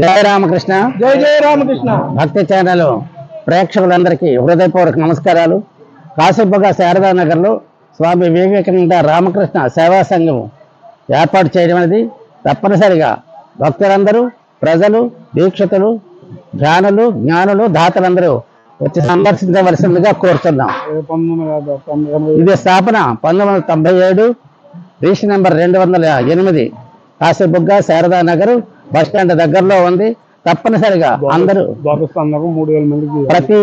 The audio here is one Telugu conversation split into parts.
జయ రామకృష్ణ. జయ జయ రామకృష్ణ. భక్తి ఛానల్ ప్రేక్షకులందరికీ హృదయపూర్వక నమస్కారాలు. కాశీబుగ్గ శారదానగర్లో స్వామి వివేకానంద రామకృష్ణ సేవా సంఘం ఏర్పాటు చేయడం అనేది తప్పనిసరిగా భక్తులందరూ, ప్రజలు, దీక్షితులు, ధ్యానులు, జ్ఞానులు, దాతలందరూ వచ్చి సందర్శించవలసిందిగా కోరుతున్నాం. ఇది స్థాపన 1997, register number 208, Kashibugga Sharada Nagar bus stand దగ్గరలో ఉంది. తప్పనిసరిగా అందరూ ప్రతి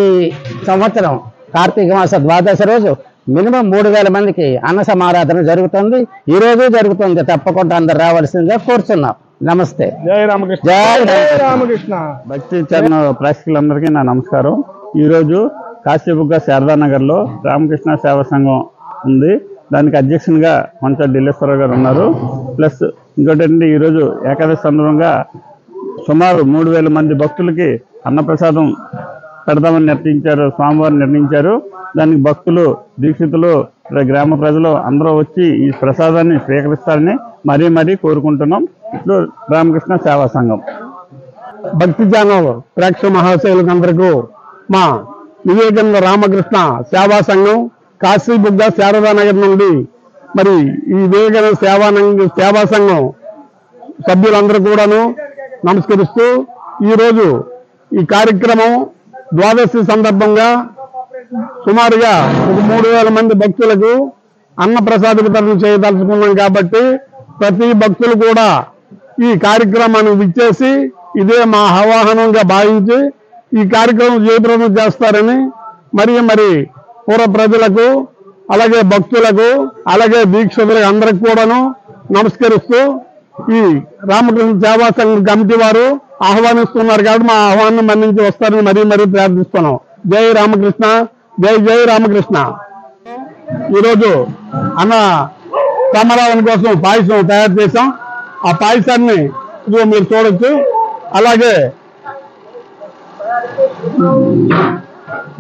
సంవత్సరం కార్తీక మాస ద్వాదశి రోజు మినిమం 3000 మందికి అన్న సమారాధన జరుగుతుంది. ఈ రోజు జరుగుతుంది. తప్పకుండా అందరు రావాల్సిందిగా కోరుతున్నాం. నమస్తే. జయ రామకృష్ణ. జయ రామకృష్ణ. భక్తి ఛానల్ ప్రేక్షకులందరికీ నా నమస్కారం. ఈరోజు కాశీబుగ్గ శారదానగర్లో రామకృష్ణ సేవా సంఘం ఉంది. దానికి అధ్యక్షునిగా మంచ ఢిల్లేశ్వరరావు గారు ఉన్నారు. ప్లస్ ఇంకోటి ఈరోజు ఏకాదశి సందర్భంగా సుమారు 3000 మంది భక్తులకి అన్నప్రసాదం పెడదామని నిర్ణయించారు, స్వామివారు నిర్ణయించారు. దానికి భక్తులు, దీక్షితులు, గ్రామ ప్రజలు అందరూ వచ్చి ఈ ప్రసాదాన్ని స్వీకరిస్తారని మరీ మరీ కోరుకుంటున్నాం. ఇప్పుడు రామకృష్ణ సేవా సంఘం. భక్తి ఛానల్ ప్రేక్షక మహాశయులందరికీ మా వివేకానంద రామకృష్ణ సేవా సంఘం కాశీబుగ్గ శారదానగర్ నుండి మరి ఈ వివేకానంద సేవా సంఘం సభ్యులందరూ కూడాను నమస్కరిస్తూ ఈరోజు ఈ కార్యక్రమం ద్వాదశి సందర్భంగా సుమారుగా ఒక 3000 మంది భక్తులకు అన్నప్రసాద వితరణ చేయదలుచుకున్నాం. కాబట్టి ప్రతి భక్తులు కూడా ఈ కార్యక్రమాన్ని విచ్చేసి ఇదే మా ఆహ్వానంగా భావించి ఈ కార్యక్రమం జయప్రదం చేస్తారని మరి పూర్వ ప్రజలకు, అలాగే భక్తులకు, అలాగే దీక్షకులకు అందరికి కూడాను నమస్కరిస్తూ ఈ రామకృష్ణ సేవా సంఘ కమిటీ వారు ఆహ్వానిస్తున్నారు కాబట్టి మా ఆహ్వానం మన్నించి వస్తారని మరీ ప్రార్థిస్తున్నాం. జై రామకృష్ణ. జై జై రామకృష్ణ. ఈరోజు అన్న సమారాధన కోసం పాయసం తయారు చేశాం. ఆ పాయసాన్ని ఇదిగో మీరు చూడొచ్చు. అలాగే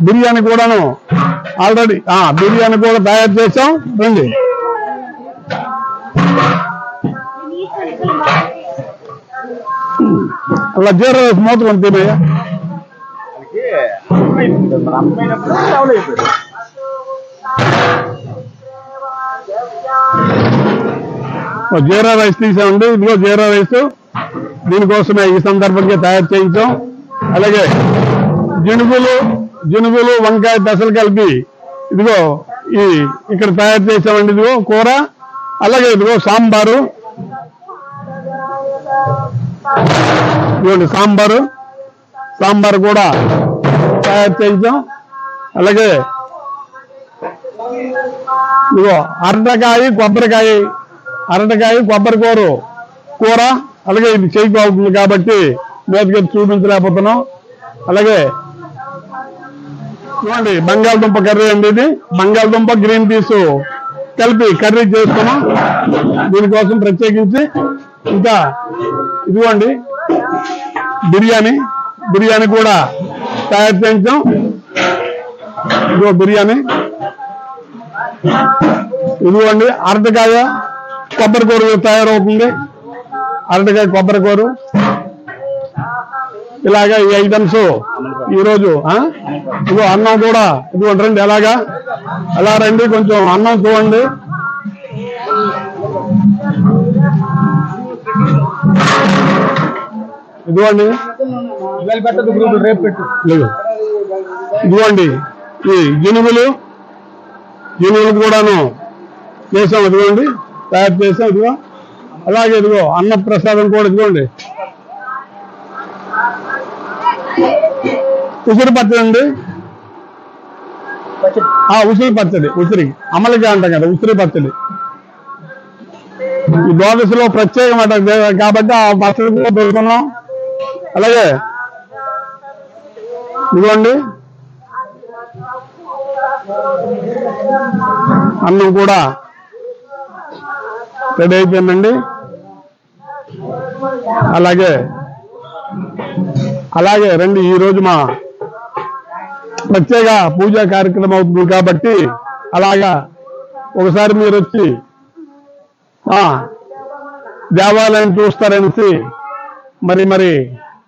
బిర్యానీ కూడాను ఆల్రెడీ బిర్యానీ కూడా తయారు చేశాం. రండి. అలా జీరో మూత కొని తినయ్యా. జీరా రైస్ తీసామండి. ఇదిగో జీరా రైస్ దీనికోసమే ఈ సందర్భంగా తయారు చేయించాం. అలాగే జునుగులు వంకాయ దశలు కలిపి ఇదిగో ఇక్కడ తయారు చేసామండి. ఇదిగో కూర. అలాగే ఇదిగో సాంబారు. ఇదిగోండి సాంబారు కూడా తయారు చేయించాం. అలాగే ఇదిగో అరటికాయ కొబ్బరికూర కూర. అలాగే ఇది చేయికి అవుతుంది కాబట్టి మేతగా చూపించలేకపోతున్నాం. అలాగే చూడండి బంగాళదుంప కర్రీ అండి. ఇది బంగాళదుంప గ్రీన్ పీస్ కలిపి కర్రీ చేస్తున్నాం. దీనికోసం ప్రత్యేకించి ఇంకా ఇదిగోండి బిర్యానీ కూడా తయారు చేయించాం. ఇదిగో బిర్యానీ. ఇదిగోండి అరటికాయ కొబ్బరికూర తయారవుతుంది. అరటికాయ కొబ్బరికూర. ఇలాగా ఈ ఐటమ్స్ ఈరోజు ఇదిగో అన్నం కూడా ఇదిగోండి. రండి అలా రండి. కొంచెం అన్నం చూడండి. ఇదిగోండి ఇదిగోండి ఈ జనుగులు కూడాను చేసాం. ఇదిగోండి తయారు చేసాం. ఇదిగో అలాగే ఇదిగో అన్నప్రసాదం కూడా ఇదిగోండి. ఉసిరి పచ్చడి అండి. ఉసిరి పచ్చడి. అమలుగా అంటాం కదా ఉసిరి పచ్చడి. ఈ ద్వాదశిలో ప్రత్యేకమైన కాబట్టి ఆ పచ్చడి కూడా పెడుతున్నాం. అలాగే ఇదిగోండి అన్నం కూడా రెడీ అయిపోయిందండి. అలాగే రండి. ఈరోజు మా ప్రత్యేక పూజా కార్యక్రమం అవుతుంది కాబట్టి అలాగా ఒకసారి మీరు వచ్చి దేవాలయం చూస్తారనేసి మరి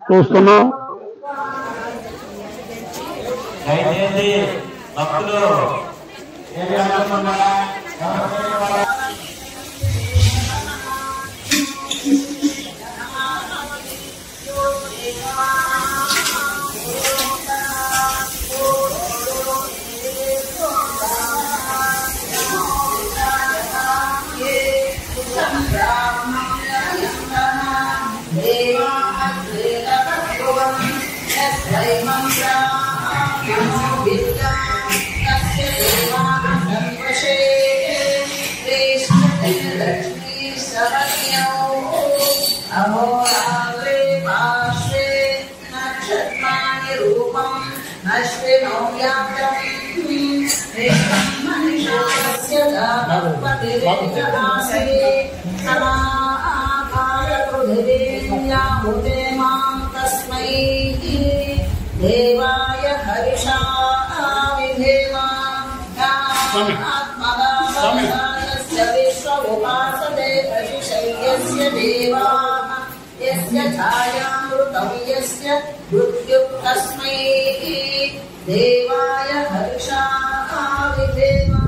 చూస్తున్నాం. దయచేసి భక్తులు देवाय हरिषा विधेमा विश्व उपासते प्रतिशय्यस्य देवाः यस्य छायामृतं यस्य मृत्युः तस्मै देवाय हरिषा विधेमा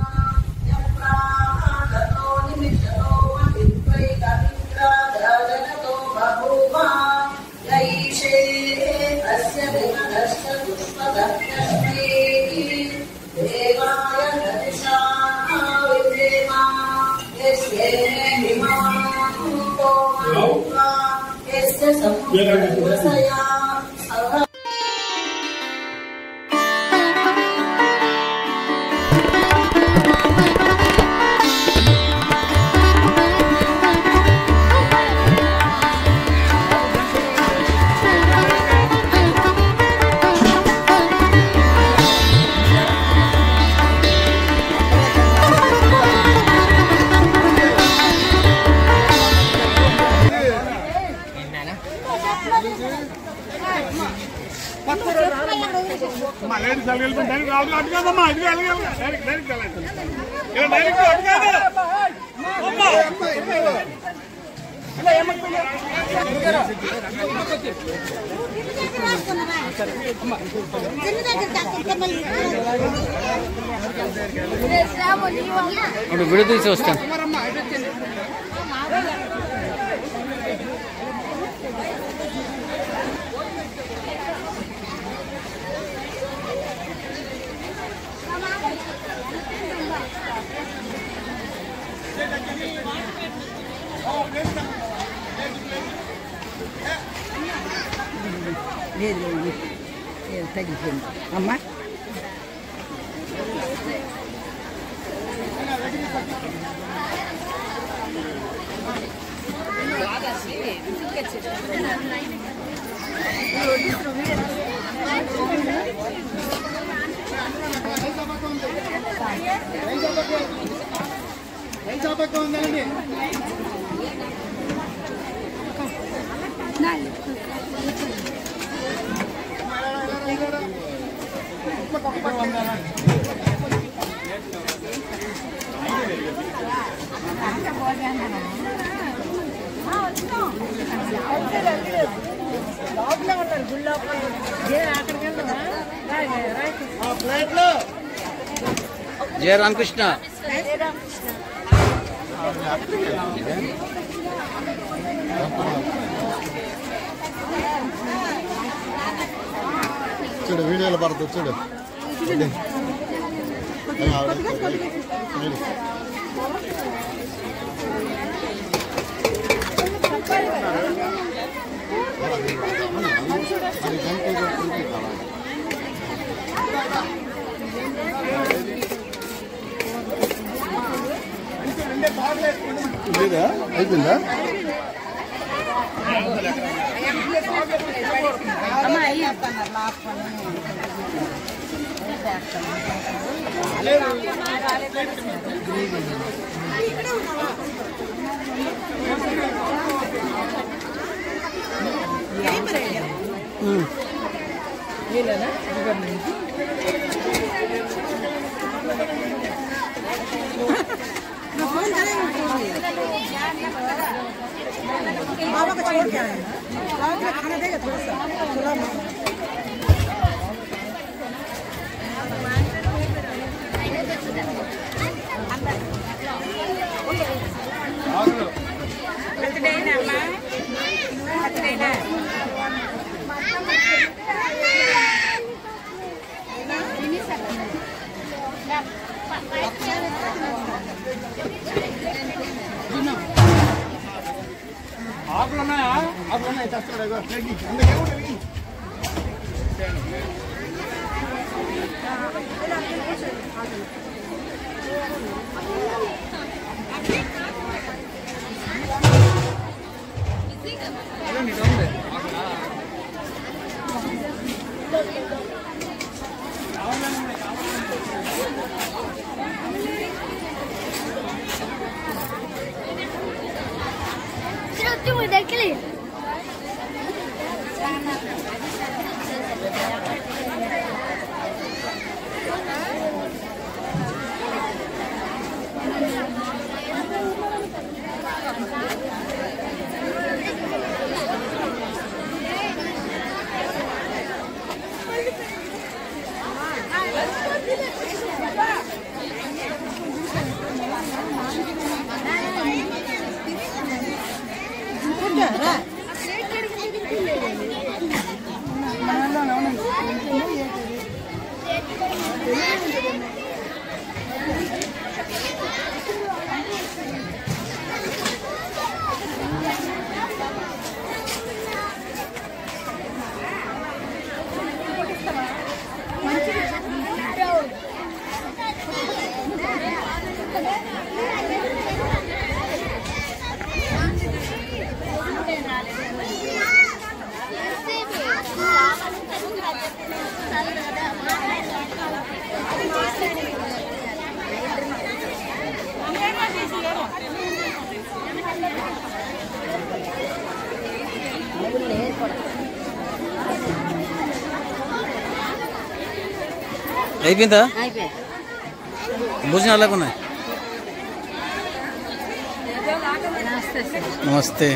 यप्राततो निमिषतो विद्वैतमिन्द्रादजनतो बभूव यैषे अस्य विमनश्च दुष्पदः तस्मै देवाय हरिषा विधेमा यस्य समुद्रया విడదీసి వస్తాను. తగ్గిపోయింది అమ్మా. జయ రామకృష్ణ. చూడు వీడియోలో పడుతుంది చూడు. అయిపోయిందా? बाबा को छोड़ के आए हैं। बाबा के लिए खाना देगा थोड़ा सा चूल्हा में। అయిపోయిందా? భోజనం అలాగ ఉన్నాయి. నమస్తే.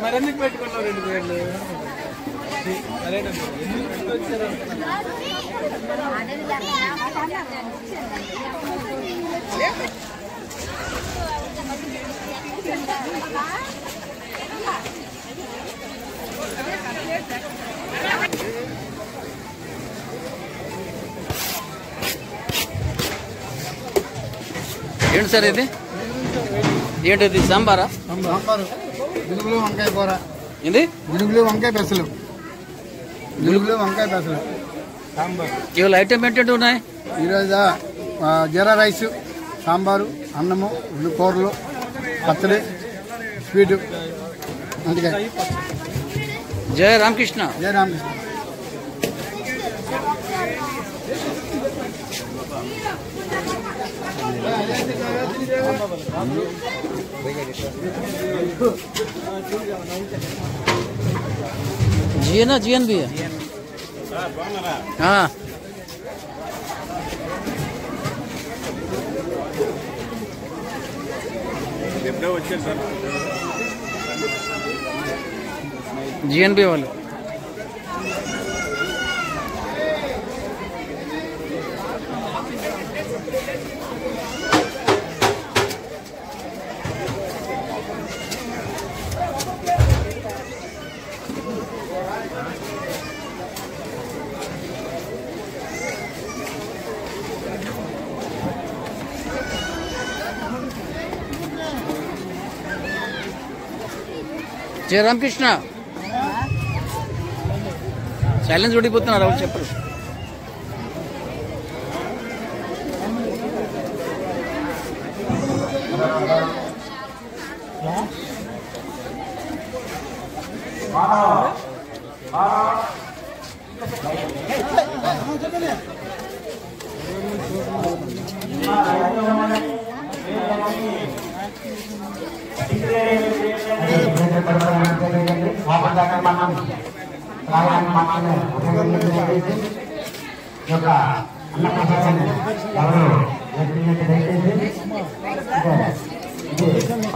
మరెందుకు పెట్టుకున్నావు 2 పేర్లు? ఏంటి సార్ ఇది? ఏంటిది? సాంబారా? సాంబారు, గునుగులు, వంకాయ కూర. ఏంది? గునుగులు, వంకాయ పెసలు. గునుగులు, వంకాయ పెసలు సాంబార్. ఇవాళ ఐటమ్ ఏంటంటే ఉన్నాయి ఈరోజు? జీరా రైస్, సాంబారు, అన్నము, కూరలు, పచ్చడి, స్వీటు. అందుకే జయ రామకృష్ణ. జయ రామకృష్ణ. जी है ना? जीएन भी है। हाँ जीएनबी वाले జయ రామకృష్ణ. సైలెన్స్ ఓడిపోతున్నారు, ఎవరు చెప్పరు.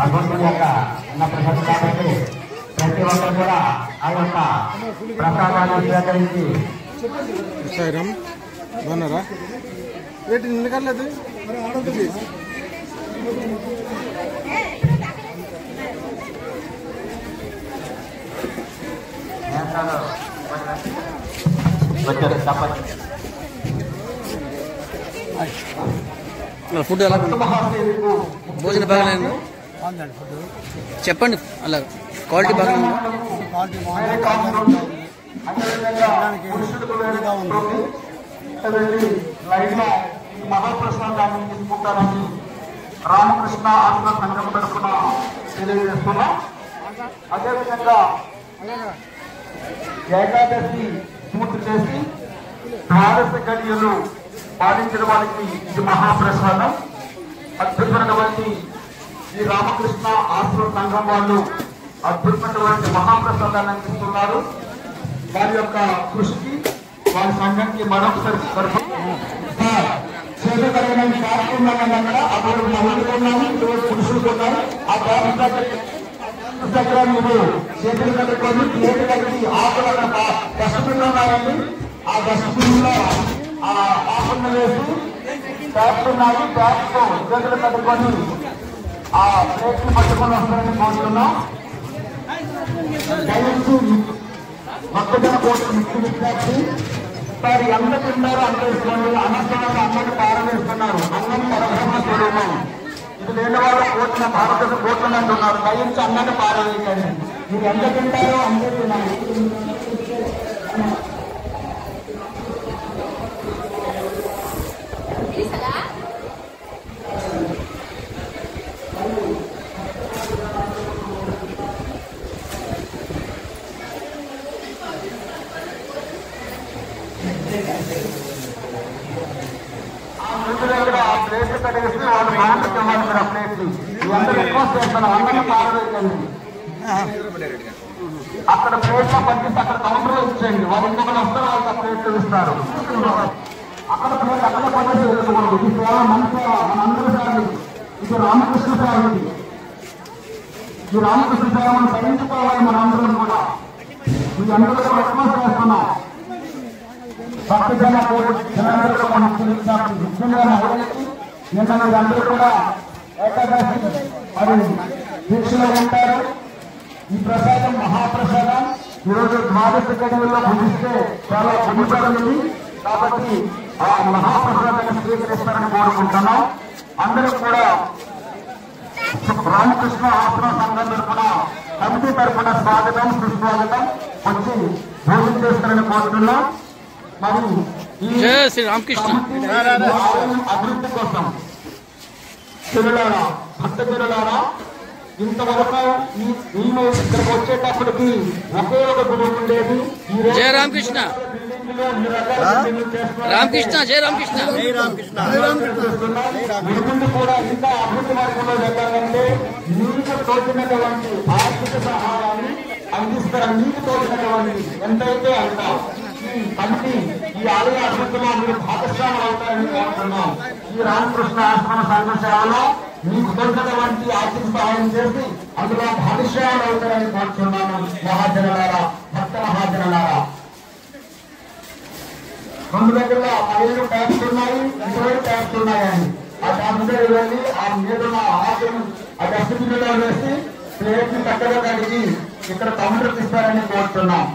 భగవంతుని యొక్క అన్న ప్రసాదం కాబట్టి ప్రతి ఒక్కరు కూడా ఆ యొక్క ప్రసాదాన్ని స్వీకరించి బాగున్నారా రేటు నిలకలేదు ఫుడ్ ఎలా భోజనం బాగాలేదు చెప్పండి అలా క్వాలిటీ బాగా మహాప్రసాదాన్ని తీసుకుంటారని రామకృష్ణ ఆత్మ సంఘం తరఫున తెలియజేస్తున్నాం. అదేవిధంగా ఏకాదశి పూర్తి చేసి ద్వాదశ గడియలు పాటించిన వారికి ఇది మహాప్రసాదం. అద్భుతమైనటువంటి ఈ రామకృష్ణ ఆశ్రమ సంఘం వాళ్ళు అద్భుతమైనటువంటి మహాప్రసాదాన్ని అందిస్తున్నారు. వారి యొక్క కృషికి వారి సంఘానికి మరొకసారి చేతకరమైన కార్యక్రమాలు అక్కడ అప్పుడు మహిళలు కొన్నాము, ఈరోజు పురుషులు కొన్నారు. ఆ దగ్గర మీరు చేతులు కట్టుకొని ప్లేట్ కట్టి ఆకులు డస్ట్బిన్ ఉన్నాయండి. ఆ డస్ట్బిన్ లో ఆ ఆకులను వేసి ట్యాప్స్ ఉన్నాయి, ట్యాప్స్ చేతులు కట్టుకొని ఆ ప్లేట్ ని పట్టుకొని వస్తారని కోరుతున్నాం. దయచేసి మొక్కజొన్న కోర్టు ముఖ్య విద్యార్థి వారి ఎంత తింటారో అంత ఇస్తున్నారు. అన్నస్థానంలో అన్నది పారవేస్తున్నారు. అన్నం పరబ్రహ్మ స్వరూపం. ఇది లేని వాళ్ళు కోట్ల భారతదేశ కోట్లని అంటున్నారు. దయించి అన్నది పారవేయండి. మీరు ఎంత తింటారో అంతే తినాలి. ఆ ప్లేట్లు కట్టేసి వాళ్ళు బాగుంటుంది ఇవ్వాలి. ఆ ప్లేట్లు అందరూ రిక్వెస్ట్ చేస్తున్నారు. అందరినీ పారవేయండి. అక్కడ ప్లేట్లో పంపిస్తే అక్కడ కౌంటర్లో ఇచ్చేయండి. వాళ్ళు ఇంకొకరు వస్తారు, వాళ్ళకి ఆ ప్లేట్లు ఇస్తారు. అక్కడ ప్లేట్ అక్కడ పద్ధతి వెళ్ళకూడదు. ఇది సేవ మన సేవ, మన అందరి సేవ. ఇది రామకృష్ణ సేవ. ఈ రామకృష్ణ సేవను సహించుకోవాలి. మన అందరం కూడా ఈ అందరూ రిక్వెస్ట్ చేస్తున్నాం. భక్తజన జనాలందరూ మనం ముఖ్యంగా మహిళలకి నిన్న మీరందరూ కూడా ఏకాదశి మరి దీక్షలో ఉంటారు. ఈ ప్రసాదం మహాప్రసాదం. ఈరోజు ద్వాదశ గడియల్లో భుజిస్తే చాలా పుణ్యపరమైంది. కాబట్టి ఆ మహాప్రసాదాన్ని స్వీకరిస్తారని కోరుకుంటున్నాం. అందరూ కూడా రామకృష్ణ ఆశ్రమ సంఘం తరఫున కమిటీ తరఫున స్వాగతం సుస్వాగతం వచ్చి భోజనం చేస్తారని కోరుతున్నాం. మరి శ్రీ రామకృష్ణ అభివృద్ధి కోసం చెరులారా భక్త చెరులారా ఇంతవరకు మేము ఇక్కడికి వచ్చేటప్పటికి ఒకే ఒక గుడి ఉండేది. జయ రామకృష్ణ రామకృష్ణ జయ రామకృష్ణ ముందు కూడా ఇంకా అభివృద్ధి మార్గంలో వెళ్ళాలంటే మీకు తోచినటువంటి ఆర్థిక సహాయాన్ని అందిస్తారు. మీకు తోచినటువంటి ఎంతైతే అంత కమిటీ ఈ ఆలయ అభివృద్ధిలో మీరు భాగస్వాములు అవుతారని కోరుతున్నాం. ఈ రామకృష్ణ ఆశ్రమ సంఘ సేవలో మీకు దొరికినటువంటి ఆర్థిక సహాయం చేసి అందులో భాగస్వాములు అవుతారని కోరుతున్నాను. మహాజనులారా, భక్త మహాజనులారా, 2 దగ్గర 15 ట్యాక్స్ ఉన్నాయి, 20 ట్యాక్స్ ఉన్నాయని ఆ ట్యాక్స్ దగ్గర వెళ్ళి ఆ మీద ఆకులను ఆ డస్ట్బిన్లో వేసి ప్లేట్ ని చక్కగా కడిగి ఇక్కడ కౌంటర్కి ఇస్తారని కోరుతున్నాం.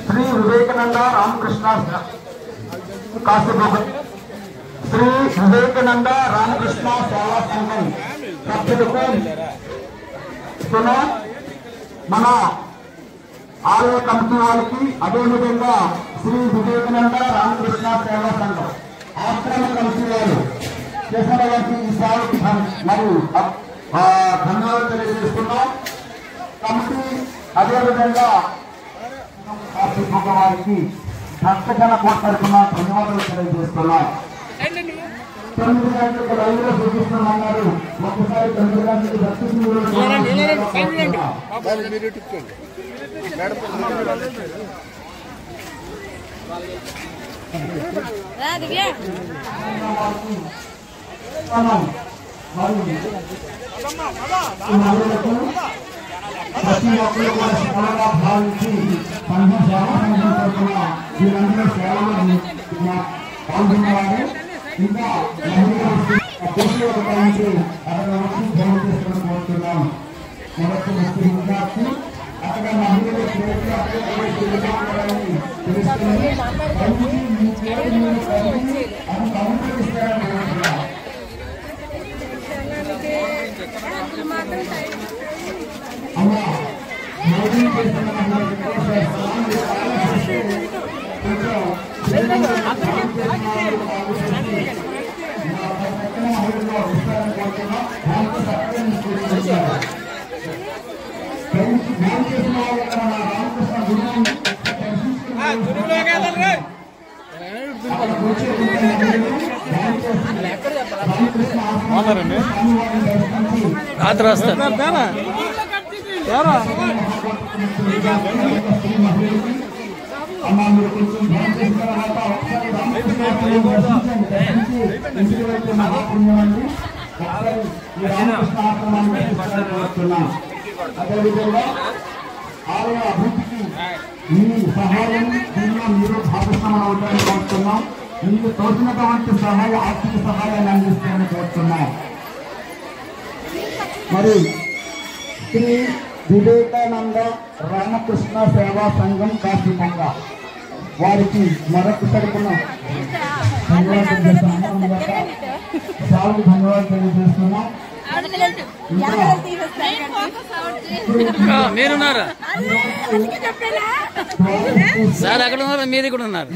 శ్రీ వివేకానంద రామకృష్ణ కాశీబాబు శ్రీ వివేకానంద రామకృష్ణ సేవా సంఘం సభ్యులకు తెలియజేస్తున్నాం. మన ఆలయ కమిటీ వాళ్ళకి, అదేవిధంగా శ్రీ వివేకానంద రామకృష్ణ సేవా సంఘం ఆశ్రమ కమిటీ వారు చేసినటువంటి ఈ సేవకు మరియు ధన్యవాదాలు తెలియజేస్తున్నాం. కమిటీ అదేవిధంగా వారికి భక్తజన కోట తరఫున ధన్యవాదాలు తెలియజేస్తున్నాం. 9 గంటలకు రైలులో చూపిస్తున్నామన్నారు. ఒకసారి 9 గంటలకు ప్రతి ఒక్కరు కూడా సేవగా భావించి సంఘ సేవా సంఘం తరఫున వీరందరూ సేవలు పాల్గొన్నవారు. ఇంకా మహిళలు ఉపయోగించి అక్కడ వచ్చి సేవ చేసుకోవడం కోరుతున్నాం. మొదటి ముఖ్య విద్యార్థి అక్కడ మహిళలు తెలుసుకుని మీ పేరు మీరు కలిగి అది కౌంటరిస్తారని కోరుతున్నాం. అమ్మా మోదీ చేసిన రాత్రి వస్తారు అమ్మా మీరు కొంచెం ధ్యానం చేసిన తర్వాత ఒకసారి ఇంటికి వెళ్తే మహాపుణ్యం అండి. ఒకసారి ఈ రామకృష్ణ ఆశ్రమాన్ని కోరుతున్నాం. అదేవిధంగా ఆలయ అభివృద్ధికి మీ సహాయం దీనిలో మీరు భాగస్వామ్యం అవుతారని కోరుతున్నాం. మీకు తోచినటువంటి సహాయ ఆర్థిక సహాయాన్ని అందిస్తారని కోరుతున్నాం. మరి శ్రీ వివేకానంద రామకృష్ణ సేవా సంఘం కాశీమంగ వారికి మరొకసారి ధన్యవాదాలు తెలియజేస్తున్నాం. మీరున్నారా సార్? అక్కడ ఉన్నారా? మీరు ఇక్కడ ఉన్నారు.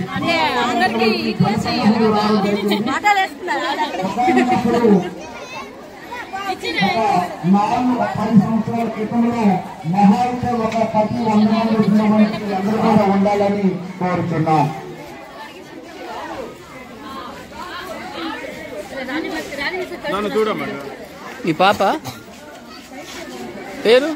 నాలుగు 10 సంవత్సరాల క్రితంలో మహా అయితే ఒక 10-100 మంది ఉన్నటువంటి అందరూ కూడా ఉండాలని కోరుతున్నాం. మీ పాప పేరు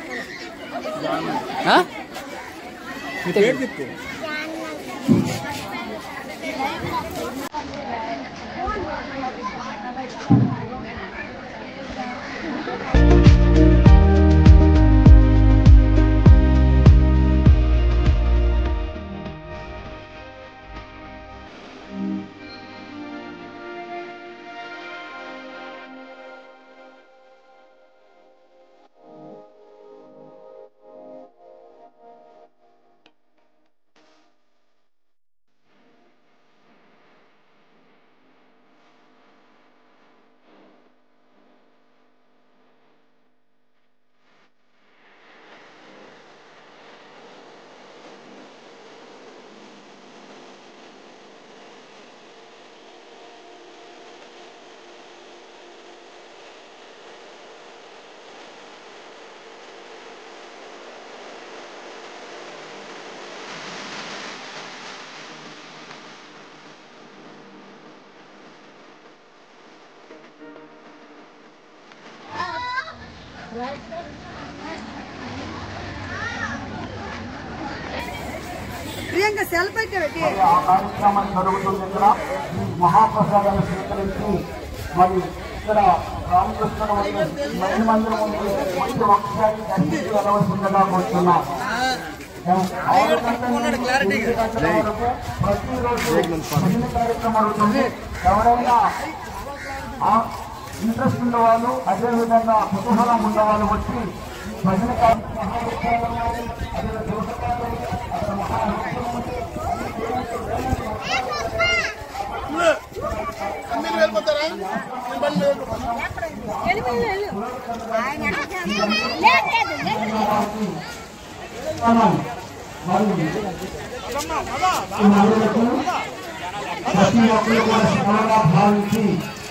ప్రియాంక సెల్ఫ్ అయితే ఆ కార్యక్రమం జరుగుతుంది. ఇక్కడ ఈ మహాప్రసాదాన్ని స్వీకరించి మరి ఇక్కడ రామకృష్ణ మహిళ మందిరం ఉంది. మంచి ఒకసారి దర్శించి వెళ్ళవలసిందిగా కోరుతున్నాం. 6 గంటల నుంచి 8 గంటల వరకు ప్రతిరోజు భజన కార్యక్రమం అవుతుంది. ఎవరైనా ఇంట్రెస్ట్ ఉన్నవాళ్ళు, అదేవిధంగా కుతూహలం ఉన్నవాళ్ళు వచ్చి భజన కార్యక్రమం ప్రతి ఒక్కరు కూడా శ్రమగా భావించి